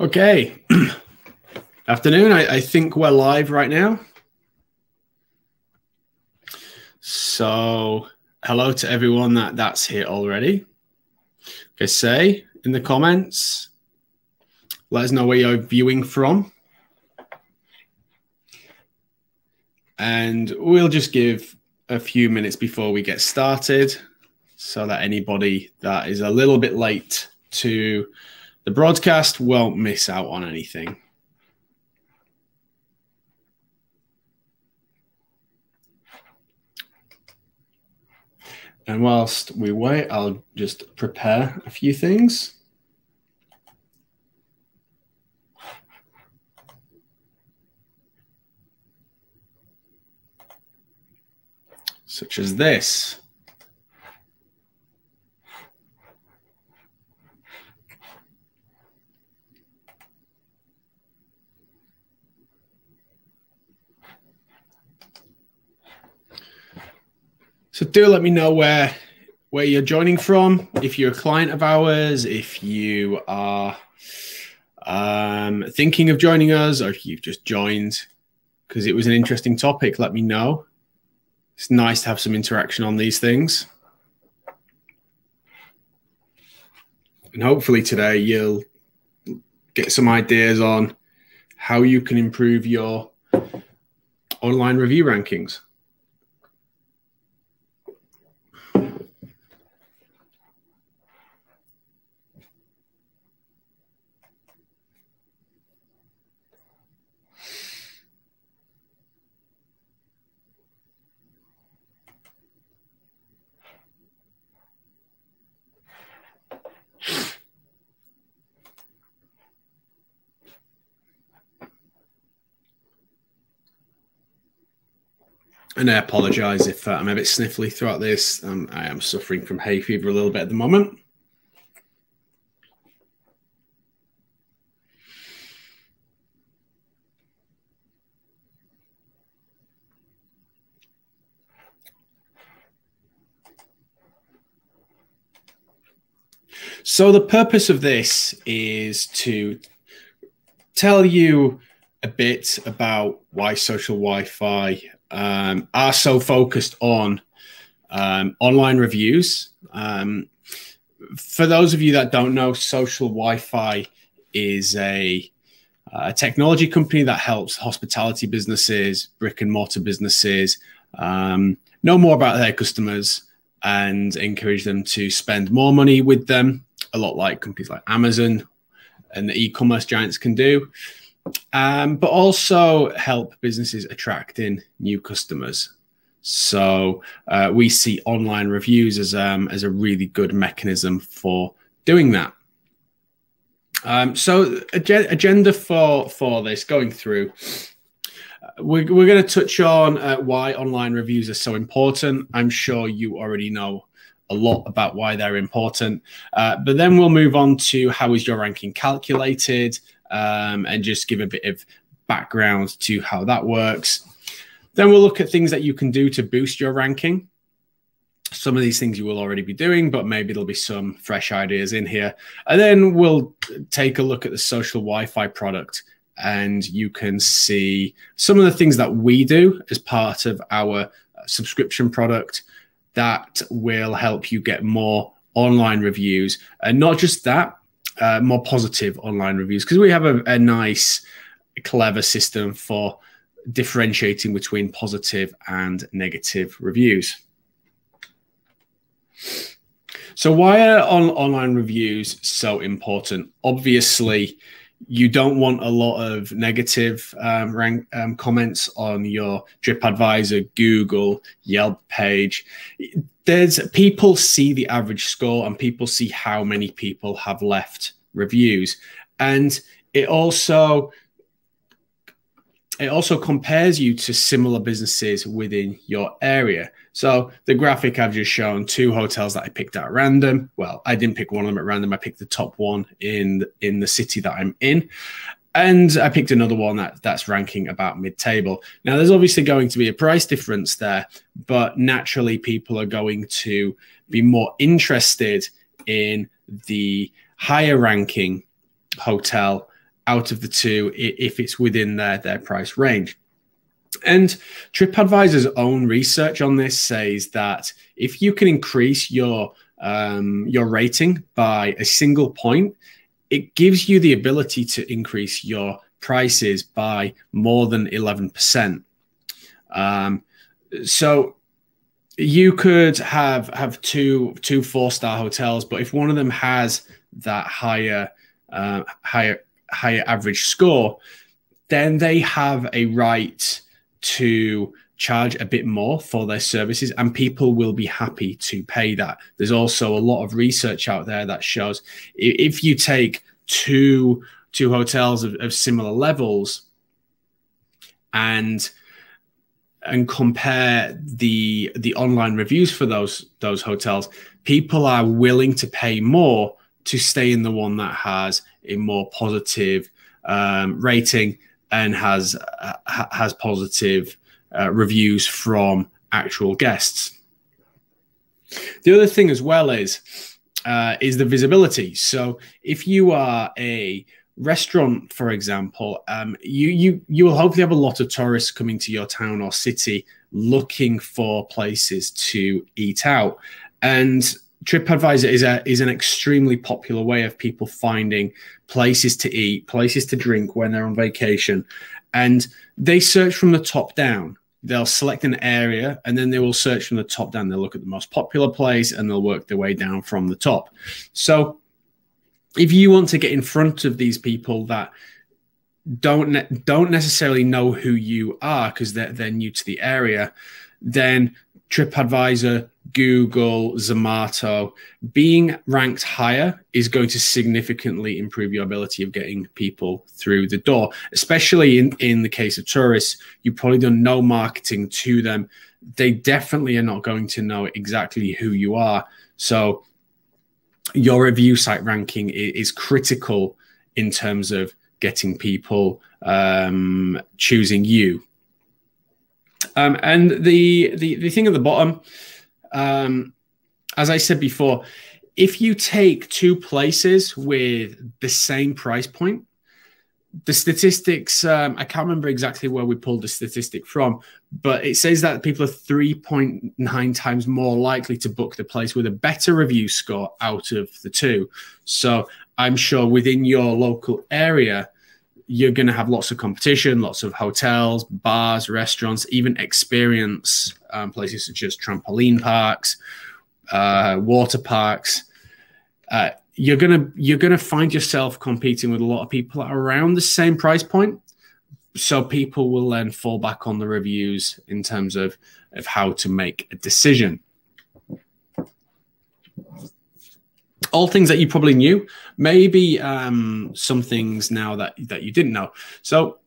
Okay. Afternoon. I think we're live right now. So hello to everyone that's here already. Okay, say in the comments, let us know where you're viewing from. And we'll just give a few minutes before we get started so that anybody that is a little bit late to the broadcast won't miss out on anything. And whilst we wait, I'll just prepare a few things. Such as this. So do let me know where you're joining from. If you're a client of ours, if you are thinking of joining us, or if you've just joined because it was an interesting topic, let me know. It's nice to have some interaction on these things. And hopefully today you'll get some ideas on how you can improve your online review rankings. And I apologize if I'm a bit sniffly throughout this. I am suffering from hay fever a little bit at the moment. So the purpose of this is to tell you a bit about why social Wi-Fi are so focused on online reviews. For those of you that don't know, social Wi-Fi is a technology company that helps hospitality businesses, brick-and-mortar businesses know more about their customers and encourage them to spend more money with them, a lot like companies like Amazon and the e-commerce giants can do. But also help businesses attract in new customers. So we see online reviews as a really good mechanism for doing that. So agenda for this going through, we're going to touch on why online reviews are so important. I'm sure you already know a lot about why they're important, but then we'll move on to how is your ranking calculated, and just give a bit of background to how that works. Then we'll look at things that you can do to boost your ranking. Some of these things you will already be doing, but maybe there'll be some fresh ideas in here. And then we'll take a look at the social Wi-Fi product, and you can see some of the things that we do as part of our subscription product that will help you get more online reviews. And not just that, more positive online reviews, because we have a nice, clever system for differentiating between positive and negative reviews. So why are online reviews so important? Obviously, you don't want a lot of negative comments on your TripAdvisor, Google, Yelp page. People see the average score and people see how many people have left reviews. And it also compares you to similar businesses within your area. So the graphic I've just shown, 2 hotels that I picked at random. Well, I didn't pick one of them at random. I picked the top one in the city that I'm in. And I picked another one that's ranking about mid-table. Now, there's obviously going to be a price difference there, but naturally people are going to be more interested in the higher ranking hotel out of the two if it's within their price range. And TripAdvisor's own research on this says that if you can increase your rating by a single point, it gives you the ability to increase your prices by more than 11%. So you could have two 4-star hotels, but if one of them has that higher average score, then they have a right to charge a bit more for their services, and people will be happy to pay that. There's also a lot of research out there that shows if you take two hotels of similar levels and compare the online reviews for those hotels, people are willing to pay more to stay in the one that has a more positive rating and has positive reviews from actual guests. The other thing as well is the visibility. So if you are a restaurant, for example, you will hopefully have a lot of tourists coming to your town or city looking for places to eat out, and TripAdvisor is an extremely popular way of people finding places to eat, places to drink when they're on vacation. And they search from the top down. They'll select an area and then they will search from the top down. They'll look at the most popular place and they'll work their way down from the top. So if you want to get in front of these people that don't necessarily know who you are because they're new to the area, then TripAdvisor, Google, Zomato, being ranked higher is going to significantly improve your ability of getting people through the door, especially in the case of tourists. You probably done no marketing to them. They definitely are not going to know exactly who you are. So your review site ranking is critical in terms of getting people choosing you. And the thing at the bottom, as I said before, if you take two places with the same price point, the statistics, I can't remember exactly where we pulled the statistic from, but it says that people are 3.9 times more likely to book the place with a better review score out of the two. So I'm sure within your local area, you're going to have lots of competition, lots of hotels, bars, restaurants, even experience places such as trampoline parks, water parks. You're gonna find yourself competing with a lot of people around the same price point. So people will then fall back on the reviews in terms of how to make a decision. All things that you probably knew, maybe some things now that you didn't know. So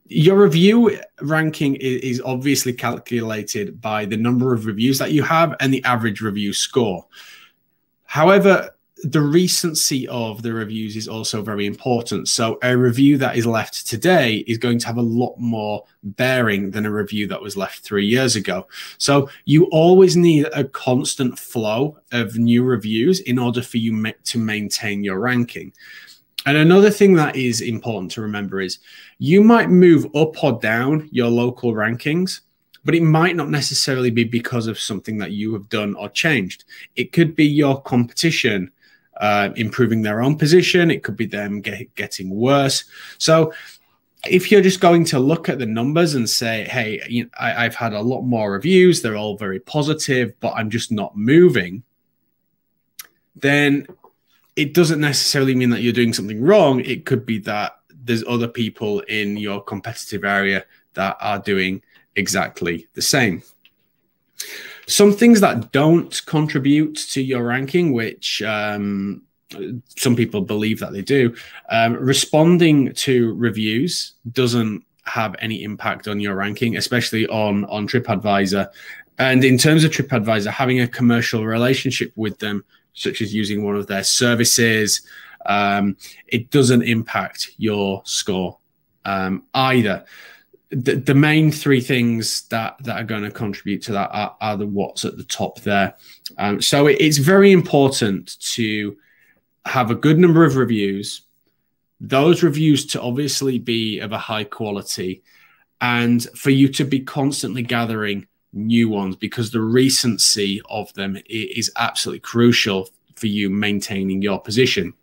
your review ranking is obviously calculated by the number of reviews that you have and the average review score. However, the recency of the reviews is also very important. So a review that is left today is going to have a lot more bearing than a review that was left 3 years ago. So you always need a constant flow of new reviews in order for you to maintain your ranking. And another thing that is important to remember is you might move up or down your local rankings, but it might not necessarily be because of something that you have done or changed. It could be your competition improving their own position. It could be them getting worse. So if you're just going to look at the numbers and say, hey, I've had a lot more reviews, they're all very positive, but I'm just not moving, then it doesn't necessarily mean that you're doing something wrong. It could be that there's other people in your competitive area that are doing exactly the same. Some things that don't contribute to your ranking, which some people believe that they do, responding to reviews doesn't have any impact on your ranking, especially on TripAdvisor. And in terms of TripAdvisor, having a commercial relationship with them, such as using one of their services, it doesn't impact your score either. The main three things that are going to contribute to that are the what's at the top there. So it's very important to have a good number of reviews, those reviews to obviously be of a high quality, and for you to be constantly gathering new ones, because the recency of them is absolutely crucial for you maintaining your position.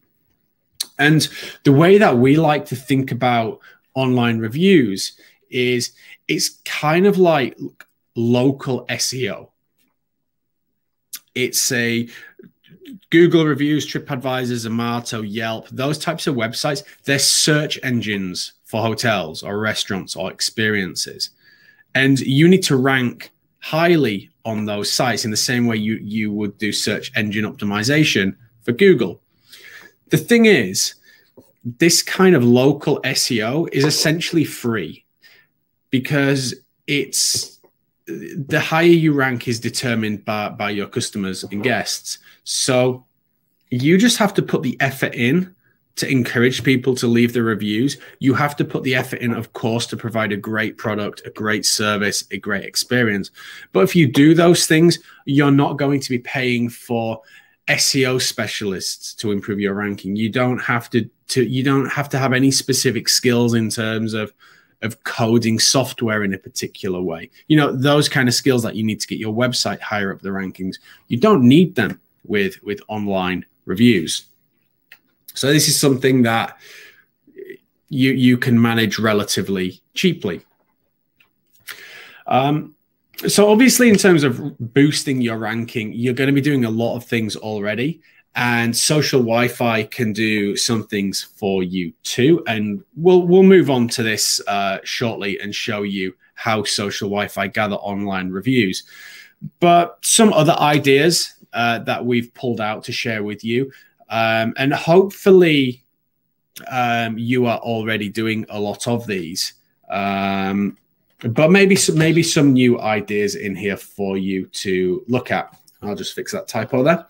And the way that we like to think about online reviews is it's kind of like local SEO. It's a Google reviews, TripAdvisor, Zomato, Yelp, those types of websites. They're search engines for hotels or restaurants or experiences. And you need to rank highly on those sites in the same way you would do search engine optimization for Google. The thing is, this kind of local SEO is essentially free, because it's the higher you rank is determined by your customers and guests. So you just have to put the effort in to encourage people to leave the reviews. You have to put the effort in, of course, to provide a great product, a great service, a great experience. But if you do those things, you're not going to be paying for SEO specialists to improve your ranking. You don't have to have any specific skills in terms of coding software in a particular way. You know, those kind of skills that you need to get your website higher up the rankings. You don't need them with online reviews. So this is something that you can manage relatively cheaply. So obviously, in terms of boosting your ranking, you're going to be doing a lot of things already, and social Wi-Fi can do some things for you too. And we'll move on to this shortly and show you how social Wi-Fi gather online reviews. But some other ideas that we've pulled out to share with you, and hopefully you are already doing a lot of these. But maybe some new ideas in here for you to look at. I'll just fix that typo there.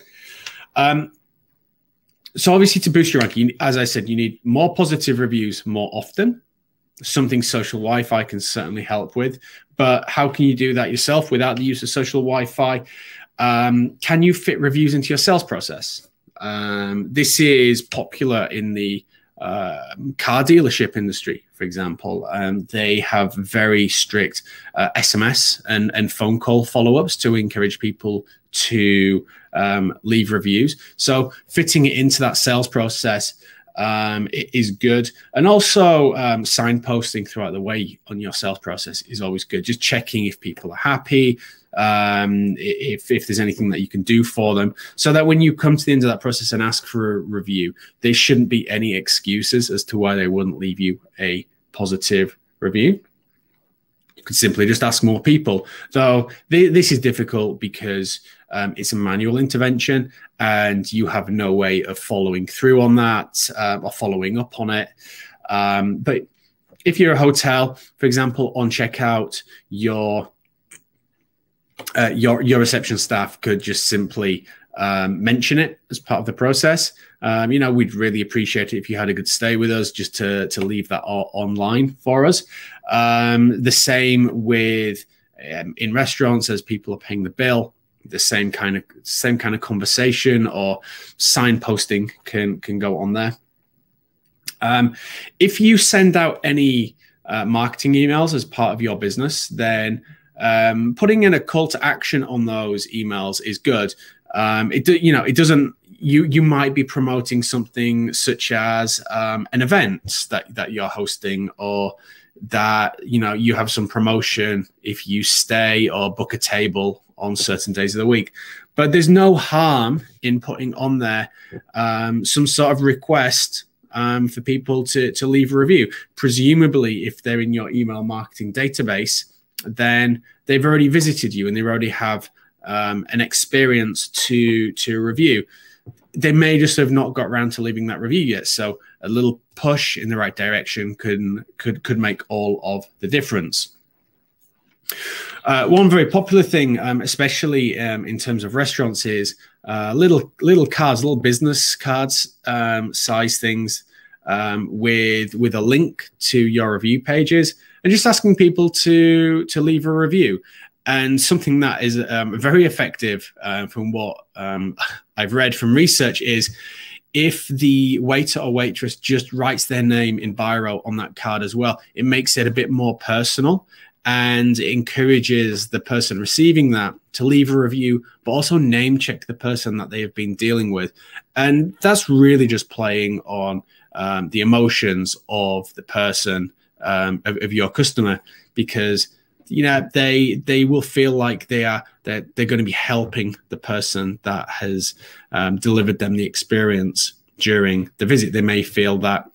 So obviously, to boost your ranking, as I said, you need more positive reviews more often. Something social Wi-Fi can certainly help with. But how can you do that yourself without the use of social Wi-Fi? Can you fit reviews into your sales process? This is popular in the car dealership industry, for example. They have very strict SMS and phone call follow-ups to encourage people to leave reviews. So fitting it into that sales process it is good. And also signposting throughout the way on your sales process is always good. Just checking if people are happy, if there's anything that you can do for them, so that when you come to the end of that process and ask for a review, there shouldn't be any excuses as to why they wouldn't leave you a positive review. You could simply just ask more people. Though this is difficult because it's a manual intervention and you have no way of following through on that or following up on it. But if you're a hotel, for example, on checkout, your reception staff could just simply mention it as part of the process. You know, we'd really appreciate it if you had a good stay with us, just to leave that online for us. The same with in restaurants, as people are paying the bill, the same kind of conversation or signposting can go on there. If you send out any marketing emails as part of your business, then putting in a call to action on those emails is good. It doesn't. You might be promoting something such as an event that you're hosting, or that you have some promotion if you stay or book a table on certain days of the week. But there's no harm in putting on there some sort of request for people to leave a review. Presumably, if they're in your email marketing database, then they've already visited you and they already have an experience to review. They may just have not got around to leaving that review yet. So a little push in the right direction could make all of the difference. One very popular thing, especially in terms of restaurants, is little cards, little business cards, size things with a link to your review pages, and just asking people to leave a review. And something that is very effective from what I've read from research is if the waiter or waitress just writes their name in biro on that card as well, it makes it a bit more personal, and it encourages the person receiving that to leave a review, but also name check the person that they have been dealing with. And that's really just playing on the emotions of the person, of your customer, because they will feel like they're going to be helping the person that has delivered them the experience during the visit. They may feel that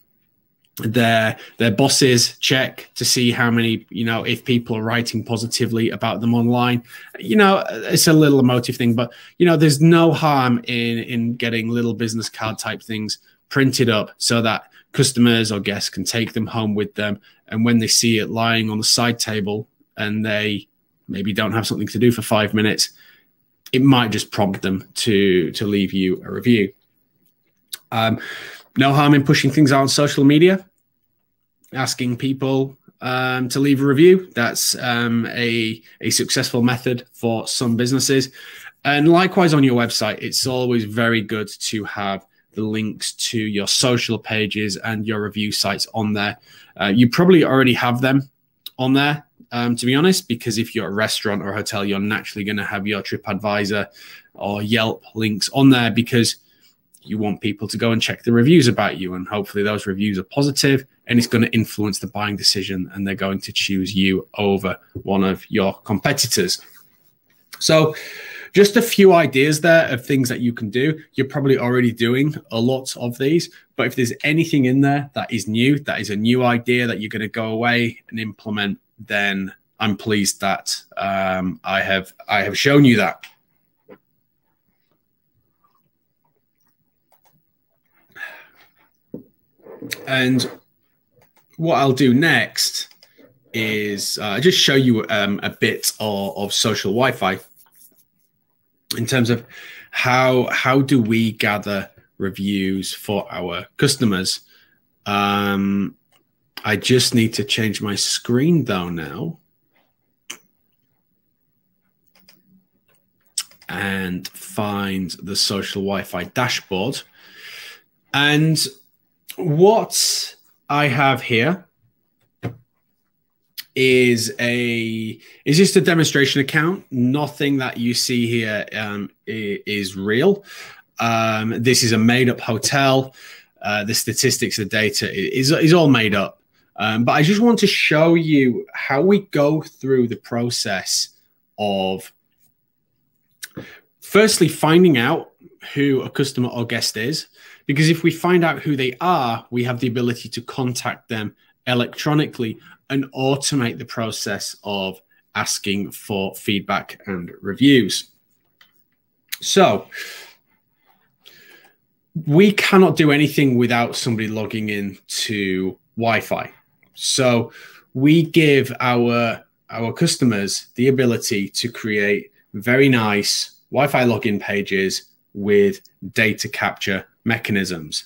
their bosses check to see how many, if people are writing positively about them online. It's a little emotive thing, but there's no harm in getting little business card type things printed up so that customers or guests can take them home with them, and when they see it lying on the side table and they maybe don't have something to do for 5 minutes, it might just prompt them to leave you a review. No harm in pushing things out on social media, asking people to leave a review. That's a successful method for some businesses. And likewise on your website, it's always very good to have the links to your social pages and your review sites on there. You probably already have them on there, to be honest, because if you're a restaurant or a hotel, you're naturally going to have your TripAdvisor or Yelp links on there, because you want people to go and check the reviews about you, and hopefully those reviews are positive, and it's going to influence the buying decision, and they're going to choose you over one of your competitors. So just a few ideas there of things that you can do. You're probably already doing a lot of these, but if there's anything in there that is new, that is a new idea that you're going to go away and implement, then I'm pleased that I have shown you that. And what I'll do next is just show you a bit of social Wi-Fi in terms of how do we gather reviews for our customers. I just need to change my screen though now and find the social Wi-Fi dashboard. And what I have here is just a demonstration account. Nothing that you see here is real. This is a made-up hotel. The statistics, the data is all made up. But I just want to show you how we go through the process of firstly finding out who a customer or guest is. Because if we find out who they are, we have the ability to contact them electronically and automate the process of asking for feedback and reviews. So we cannot do anything without somebody logging in to Wi-Fi. So we give our customers the ability to create very nice Wi-Fi login pages with data capture mechanisms.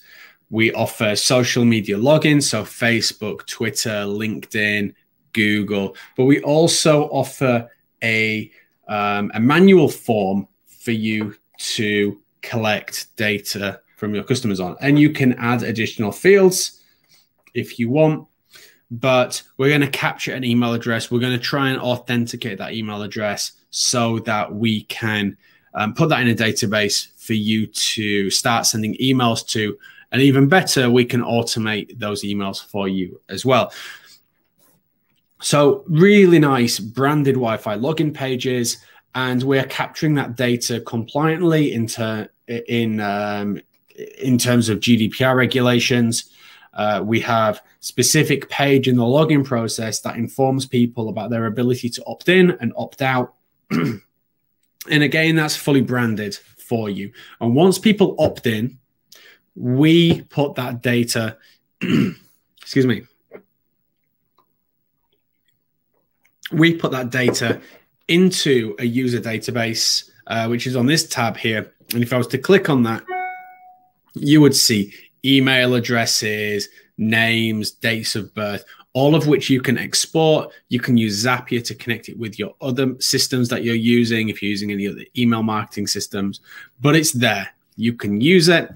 We offer social media login, so Facebook, Twitter, LinkedIn, Google, but we also offer a manual form for you to collect data from your customers on. And you can add additional fields if you want, but we're going to capture an email address. We're going to try and authenticate that email address so that we can put that in a database for you to start sending emails to. And even better, we can automate those emails for you as well. So really nice branded Wi-Fi login pages, and we're capturing that data compliantly in terms of GDPR regulations. We have specific page in the login process that informs people about their ability to opt in and opt out. And again, that's fully branded for you. And once people opt in, we put that data, excuse me, we put that data into a user database, which is on this tab here. And if I was to click on that, you would see email addresses, names, dates of birth, all of which you can export. You can use Zapier to connect it with your other systems that you're using, if you're using any other email marketing systems, but it's there. You can use it.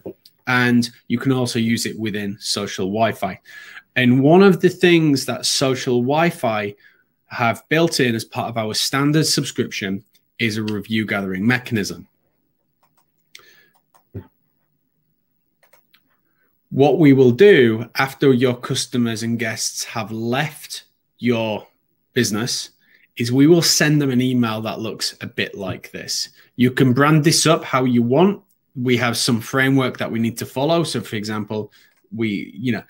and you can also use it within social Wi-Fi. And one of the things that social Wi-Fi have built in as part of our standard subscription is a review gathering mechanism. What we will do after your customers and guests have left your business is we will send them an email that looks a bit like this. You can brand this up how you want. We have some framework that we need to follow. So for example, you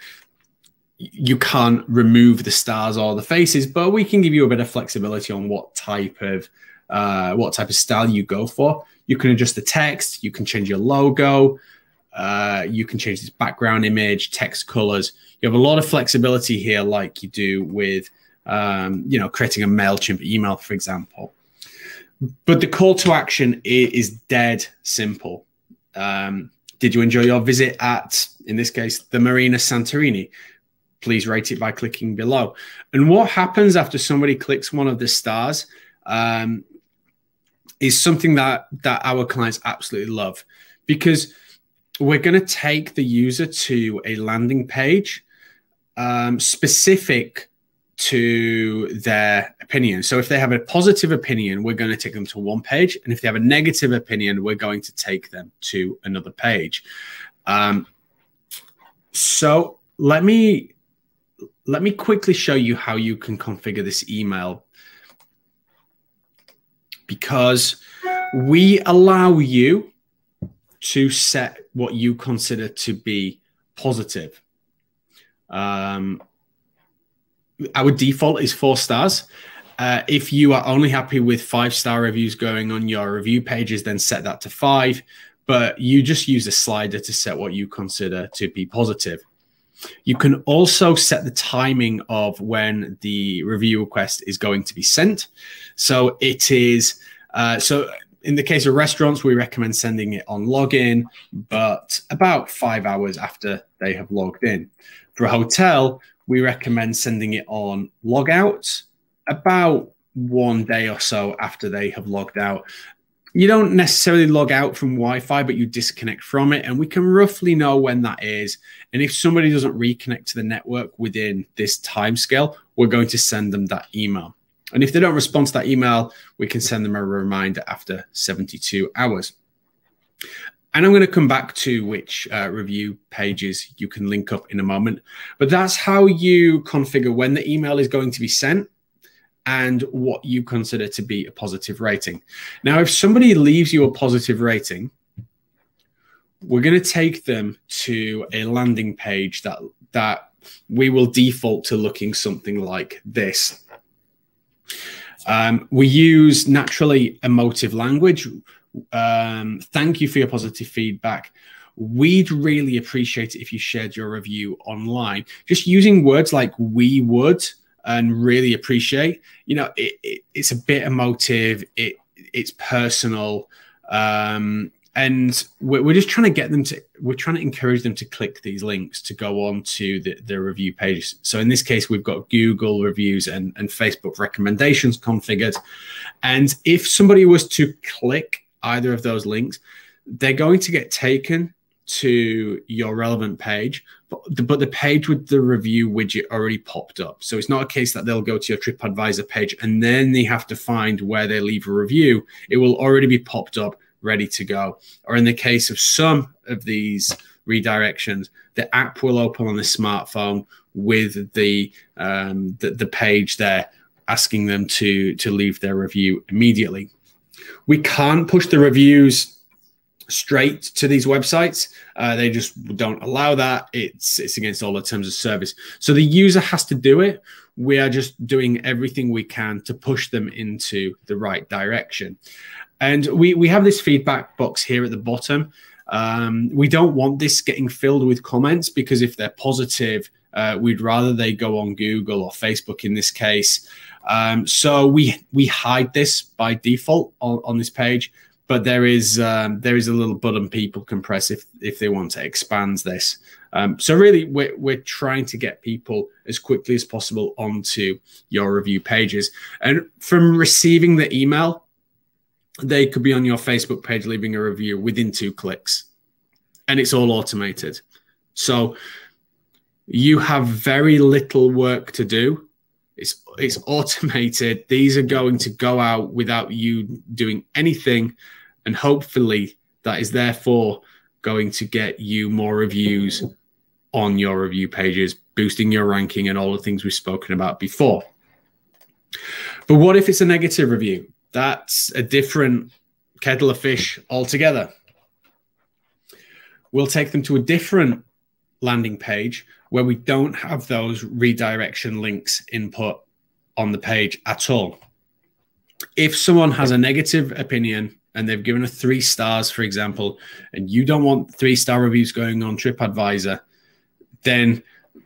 can't remove the stars or the faces, but we can give you a bit of flexibility on what type of style you go for. You can adjust the text, you can change your logo, you can change this background image, text colors. You have a lot of flexibility here, like you do with creating a MailChimp email, for example. But the call to action is dead simple. Did you enjoy your visit at, in this case, the Marina Santorini? Please rate it by clicking below. And what happens after somebody clicks one of the stars is something that our clients absolutely love, because we're going to take the user to a landing page specific to their opinion. So if they have a positive opinion, we're going to take them to one page. And if they have a negative opinion, we're going to take them to another page. So let me quickly show you how you can configure this email, because we allow you to set what you consider to be positive. Our default is 4 stars. If you are only happy with 5-star reviews going on your review pages, then set that to 5. But you just use a slider to set what you consider to be positive. You can also set the timing of when the review request is going to be sent. So it is, in the case of restaurants, we recommend sending it on login, but about 5 hours after they have logged in. For a hotel, we recommend sending it on logout about 1 day or so after they have logged out. You don't necessarily log out from Wi-Fi, but you disconnect from it, and we can roughly know when that is. And if somebody doesn't reconnect to the network within this timescale, we're going to send them that email. And if they don't respond to that email, we can send them a reminder after 72 hours. And I'm going to come back to which review pages you can link up in a moment. But that's how you configure when the email is going to be sent and what you consider to be a positive rating. Now, if somebody leaves you a positive rating, we're going to take them to a landing page that we will default to looking something like this. We use naturally emotive language. Thank you for your positive feedback. We'd really appreciate it if you shared your review online. Just using words like "we would" and "really appreciate." It's a bit emotive. It's personal, and we're just trying to get them to. We're trying to encourage them to click these links to go on to the review pages. So in this case, we've got Google reviews and Facebook recommendations configured. And if somebody was to click either of those links, they're going to get taken to your relevant page, but the page with the review widget already popped up. So it's not a case that they'll go to your TripAdvisor page and then they have to find where they leave a review. It will already be popped up, ready to go. Or in the case of some of these redirections, the app will open on the smartphone with the page there asking them to leave their review immediately. We can't push the reviews straight to these websites. They just don't allow that. It's against all the terms of service. So the user has to do it. We are just doing everything we can to push them into the right direction. And we have this feedback box here at the bottom. We don't want this getting filled with comments, because if they're positive, we'd rather they go on Google or Facebook in this case. So we hide this by default on this page, but there is a little button people can press if they want to expand this. So really, we're trying to get people as quickly as possible onto your review pages. And from receiving the email, they could be on your Facebook page leaving a review within 2 clicks. and it's all automated. So you have very little work to do. It's automated. These are going to go out without you doing anything, and hopefully that is therefore going to get you more reviews on your review pages, boosting your ranking and all the things we've spoken about before. But what if it's a negative review? That's a different kettle of fish altogether. We'll take them to a different landing page where we don't have those redirection links input on the page at all. If someone has a negative opinion and they've given us 3 stars, for example, and you don't want 3-star reviews going on TripAdvisor, then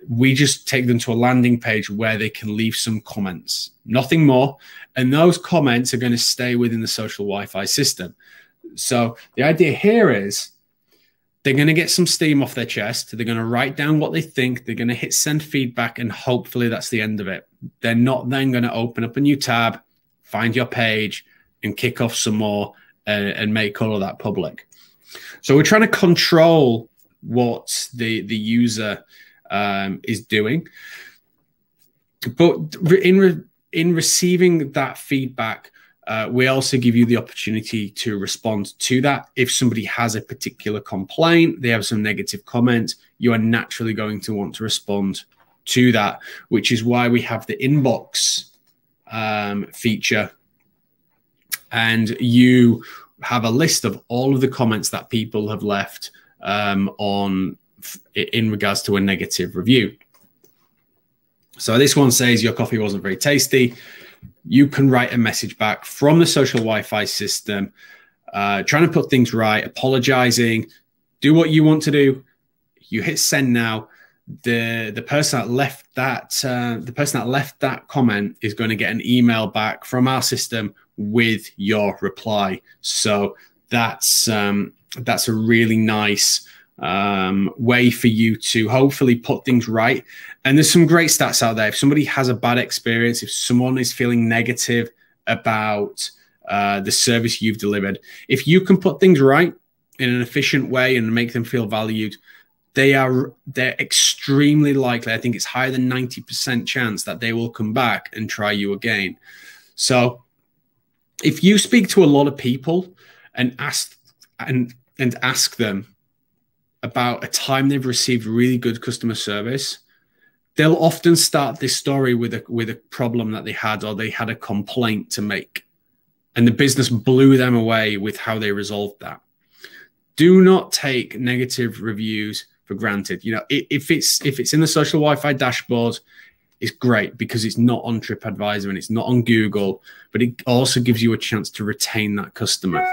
we just take them to a landing page where they can leave some comments, nothing more. And those comments are going to stay within the social Wi-Fi system. So the idea here is they're going to get some steam off their chest. They're going to write down what they think. They're going to hit send feedback, and hopefully that's the end of it. They're not then going to open up a new tab, find your page, and kick off some more and make all of that public. So we're trying to control what the user is doing. But in receiving that feedback, we also give you the opportunity to respond to that. If somebody has a particular complaint, they have some negative comment, you are naturally going to want to respond to that, which is why we have the inbox feature. And you have a list of all of the comments that people have left in regards to a negative review. So this one says your coffee wasn't very tasty. You can write a message back from the social Wi-Fi system, trying to put things right, apologizing, do what you want to do. You hit send now. The person that left that comment is going to get an email back from our system with your reply. So that's a really nice way for you to hopefully put things right. And there's some great stats out there. If somebody has a bad experience, if someone is feeling negative about the service you've delivered, if you can put things right in an efficient way and make them feel valued, they're extremely likely. I think it's higher than 90% chance that they will come back and try you again. So if you speak to a lot of people and ask them about a time they've received really good customer service, they'll often start this story with a problem that they had, or they had a complaint to make, and the business blew them away with how they resolved that. Do not take negative reviews for granted. You know, if it's in the social Wi-Fi dashboard, it's great because it's not on TripAdvisor and it's not on Google, but it also gives you a chance to retain that customer.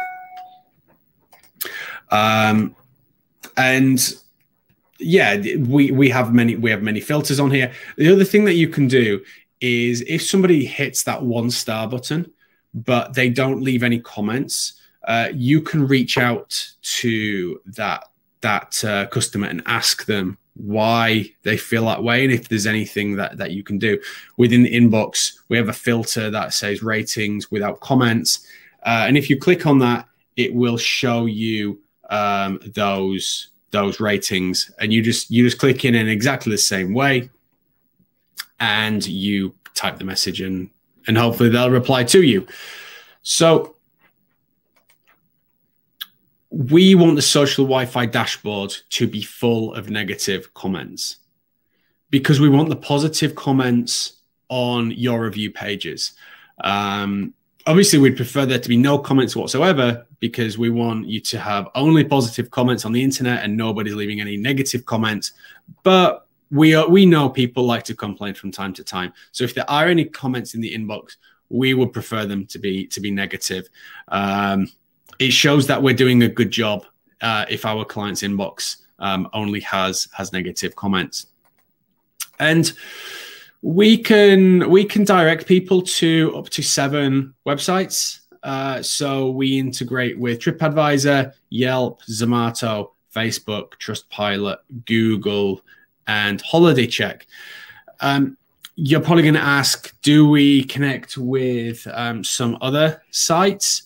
And yeah, we have many filters on here. The other thing that you can do is if somebody hits that 1-star button, but they don't leave any comments, you can reach out to that customer and ask them why they feel that way, and if there's anything that you can do. Within the inbox, we have a filter that says ratings without comments, and if you click on that, it will show you those ratings, and you just click in exactly the same way, and you type the message in, and hopefully they'll reply to you. So we want the social Wi-Fi dashboard to be full of negative comments, because we want the positive comments on your review pages. Obviously, we'd prefer there to be no comments whatsoever, because we want you to have only positive comments on the internet and nobody's leaving any negative comments. But we know people like to complain from time to time. So if there are any comments in the inbox, we would prefer them to be negative. It shows that we're doing a good job if our client's inbox only has negative comments. And we can direct people to up to 7 websites. So we integrate with TripAdvisor, Yelp, Zomato, Facebook, Trustpilot, Google, and Holiday Check. You're probably going to ask, do we connect with some other sites?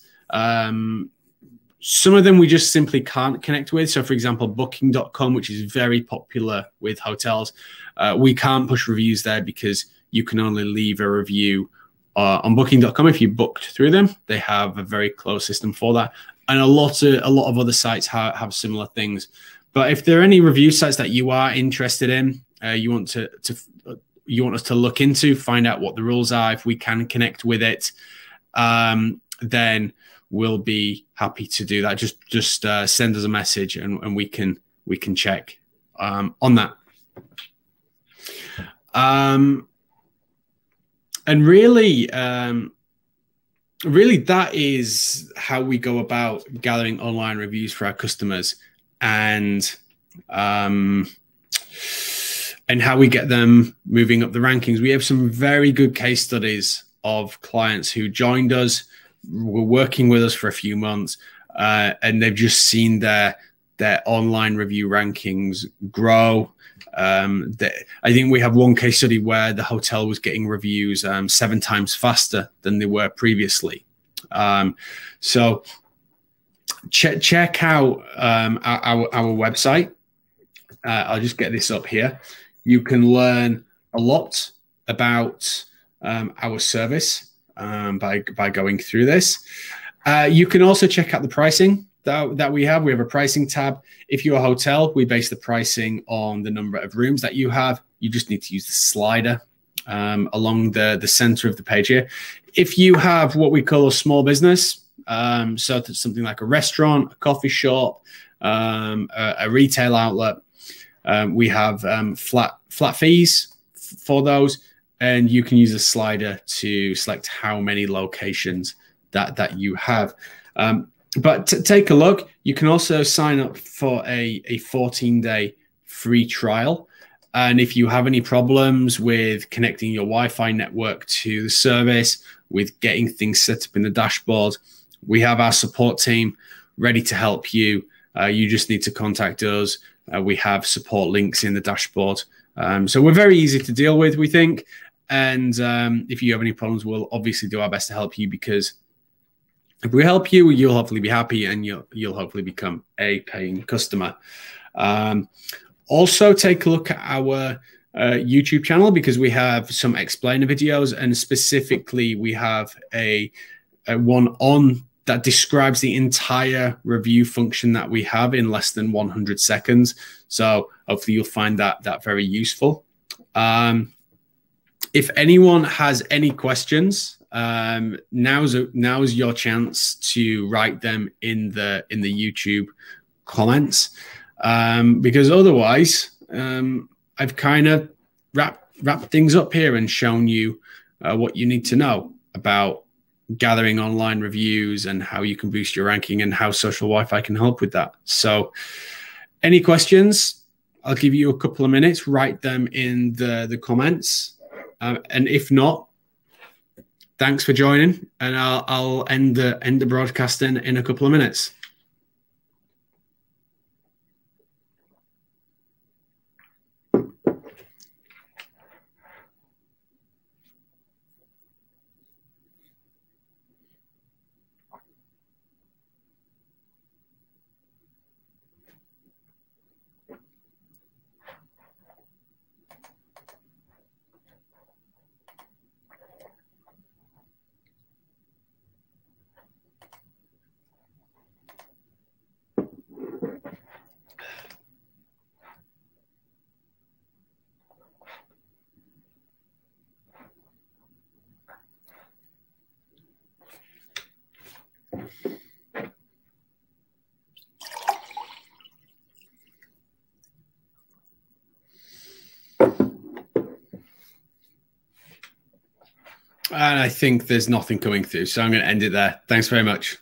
Some of them we just simply can't connect with. So, for example, Booking.com, which is very popular with hotels, we can't push reviews there because you can only leave a review on Booking.com if you booked through them. They have a very closed system for that, and a lot of other sites have similar things. But if there are any review sites that you are interested in, you want us to look into, find out what the rules are, if we can connect with it, then we'll be happy to do that. Just send us a message and we can check on that. And really, that is how we go about gathering online reviews for our customers, and how we get them moving up the rankings. We have some very good case studies of clients who joined us, were working with us for a few months, and they've just seen their online review rankings grow. I think we have one case study where the hotel was getting reviews 7 times faster than they were previously. So check out our website. I'll just get this up here. You can learn a lot about our service by going through this. You can also check out the pricing that we have. We have a pricing tab. If you're a hotel, we base the pricing on the number of rooms that you have. You just need to use the slider along the center of the page here. If you have what we call a small business, so that's something like a restaurant, a coffee shop, a retail outlet, we have flat fees for those, and you can use a slider to select how many locations that you have. But take a look. You can also sign up for a 14-day free trial. And if you have any problems with connecting your Wi-Fi network to the service, with getting things set up in the dashboard, we have our support team ready to help you. You just need to contact us. We have support links in the dashboard. So we're very easy to deal with, we think. And if you have any problems, we'll obviously do our best to help you, because if we help you, you'll hopefully be happy and you'll hopefully become a paying customer. Also, take a look at our YouTube channel, because we have some explainer videos, and specifically we have a one on that describes the entire review function that we have in less than 100 seconds. So hopefully you'll find that very useful. If anyone has any questions, now's your chance to write them in the YouTube comments, because otherwise I've kind of wrapped things up here and shown you what you need to know about gathering online reviews and how you can boost your ranking and how social Wi-Fi can help with that. So any questions, I'll give you a couple of minutes, write them in the comments. And if not, thanks for joining, and I'll end the broadcast in a couple of minutes. And I think there's nothing coming through, so I'm going to end it there. Thanks very much.